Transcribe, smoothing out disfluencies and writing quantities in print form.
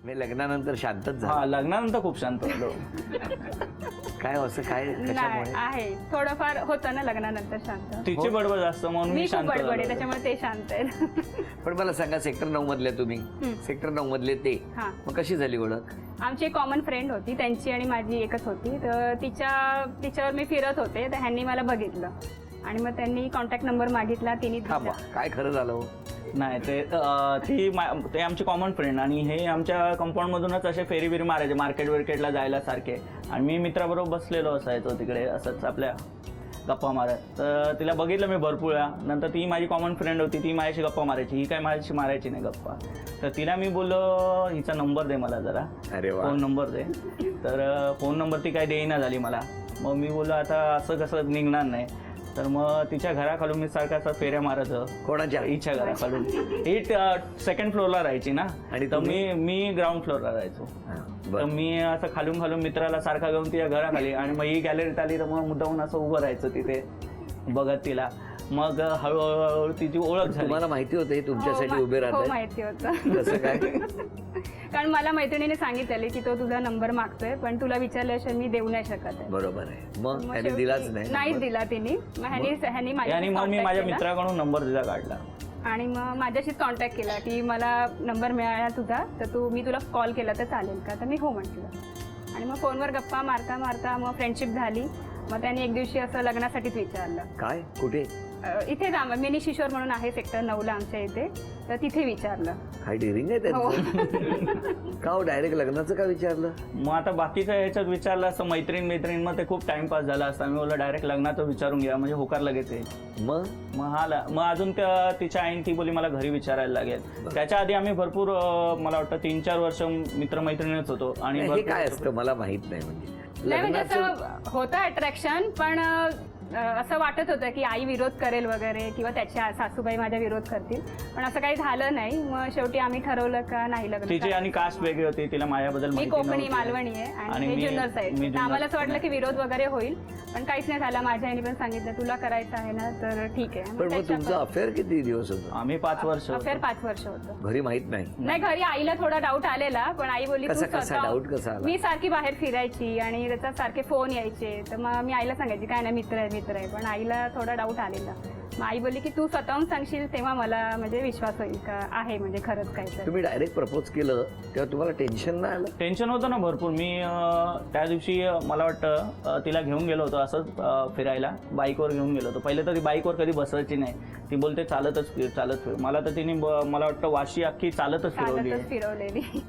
मी लग्नानंतर शांतच हा, झाला. लग्नानंतर खूप शांत होतो. काय असं काय नाही कशामुळे? आहे थोडंफार होतं ना लग्नानंतर शांत. तिची बडबड जास्त म्हणून मी मी खूप शांत बडबड आहे झालो. त्याच्यामुळे ते शांत आहेत. पण मला सांगा, सेक्टर 9 मधले तुम्ही, सेक्टर 9 मधले ते, हा, मग कशी झाली ओळख? आमची एक कॉमन फ्रेंड होती, त्यांची आणि माझी एकच होती. तर तिच्यावर मी फिरत होते, तर ह्यांनी मला बघितलं आणि मग त्यांनी कॉन्टॅक्ट नंबर मागितला, तिने दिला. थांबा, काय खरं झालं हो? नाही ते आमचे कॉमन फ्रेंड आणि हे आमच्या कंपाऊंड मधूनच असे फेरी बिरी मारायचे मार्केट विर्केटला जायला सारखे. आणि मी मित्राबरोबर बसलेलो असायचो तिकडे असंच आपल्या गप्पा मारत. तर तिला बघितलं मी भरपूर वेळा. नंतर ती माझी कॉमन फ्रेंड होती, ती माझ्याशी गप्पा मारायची, ही काय माझ्याशी मारायची नाही गप्पा. तर तिला मी बोललो हिचा नंबर दे मला जरा, अरे वा. फोन नंबर दे. तर फोन नंबर ती काही देईना झाली मला. मग मी बोललो आता असं कसं निघणार नाही. तर मग तिच्या घराखालून मी सारखा असं फेऱ्या मारायचो. कोणाच्या? हिच्या घराखालून. ही सेकंड फ्लोअरला राहायची ना, आणि तर मी ग्राउंड फ्लोअरला राहायचो. हा, तर बरं. मी असं खालून मित्राला सारखा घेऊन तिच्या घराखाली, आणि मग ही गॅलरीत आली तर मग मुद्दाहून असं उभं राहायचं तिथे बघत तिला. मग हळूहळू तिची ओळख झाली. तुम्हाला माहिती होतं हे तुमच्यासाठी हो, उभे हो राहतात? माहिती होतं. कसं काय? कारण मला मैत्रिणीने सांगितलेले की तो तुझा नंबर मागतोय, पण तुला विचारल्याशिवाय मी देऊ नाही शकत आहे. बरोबर आहे. मग मग त्याने शेवटी दिलाच नाही नाहीच number? दिला तिने. मग ह्यांनी आणि माझ्याशी मग मी contact माझ्या केला. मित्राकडून नंबर तिचा काढला. आणि मग माझ्याशीच कॉन्टॅक्ट केला की मला नंबर मिळाला तुझा, तर मी तुला कॉल केला तर चालेल का? तर मी हो म्हटलं. आणि मग फोनवर गप्पा मारता मारता मग फ्रेंडशिप झाली. मग त्यांनी एक दिवशी असं लग्नासाठीच विचारलं. काय? कुठे? इथेच मिनी शिशोर म्हणून आहे सेक्टर 9ला आमच्या इथे, तर तिथे विचारलं. काय डेअरिंग आहे हो. त्यांचं? का हो, डायरेक्ट लग्नाचं का विचारलं? मग आता बाकीच्या ह्याच्यात विचारलं असतं मैत्रीण मग ते खूप टाइमपास झाला असता. मी बोललो डायरेक्ट लग्नाचं विचारून घ्या म्हणजे होकार लगेच आहे. मग मग अजून तिच्या आईन ती बोली मला घरी विचारायला लागेल. त्याच्या आधी आम्ही भरपूर मला वाटतं 3-4 वर्ष मित्रमैत्रिणीच होतो. आणि हे भरपूर- काय असतं मला माहित नाही. म्हणजे नाही म्हणजे लग्नाचं असं होतं अट्रॅक्शन, पण असं वाटत होतं की आई विरोध करेल वगैरे, किंवा त्याच्या सासूबाई माझ्या विरोध करतील, पण असं काही झालं नाही. मग शेवटी आम्ही ठरवलं का नाही लग्न तिची करायचं. आणि कास्ट वेगळी होती, तिला माझ्याबद्दल मी माहिती कोकणी नव्हती. मालवणी आहे आणि आणि हे मी- जुन्नर साईड. मी तर जुन्नर आम्हाला असं वाटलं साईड. की विरोध वगैरे होईल, पण काहीच नाही झाला. माझ्या आईने पण सांगितलं तुला करायचं आहे ना तर ठीक आहे. पण मग तुमचं अफेअर किती दिवस होतं? आम्ही 5 वर्ष होतो. अफेअर 5 वर्ष होतं. घरी माहित नाही? नाही, घरी आईला थोडा डाऊट आलेला, पण आई बोलली कसा तू कसा डाऊट कसा आला? मी सारखी बाहेर फिरायची आणि त्याचा सारखे फोन यायचे, तर मग मी आईला सांगायची काय नाही मित्र आहे. पण आईला थोडा डाऊट आलेला. मग आई बोलली की तू स्वतःहून सांगशील तेव्हा मला म्हणजे विश्वास होईल का आहे म्हणजे खरंच काय तर. तुम्ही डायरेक्ट प्रपोज केलं तेव्हा तुम्हाला टेन्शन नाही आलं? टेन्शन होतं ना भरपूर. मी त्या दिवशी मला वाटतं तिला घेऊन गेलो होतो असंच फिरायला, बाईकवर घेऊन गेलो होतो. पहिले तर ती बाईकवर कधी बसायची नाही, ती बोलते चालत फिर. मला तर तिने मला वाटतं वाशी अख्खी चालतच फिरवली. फिरवलेली.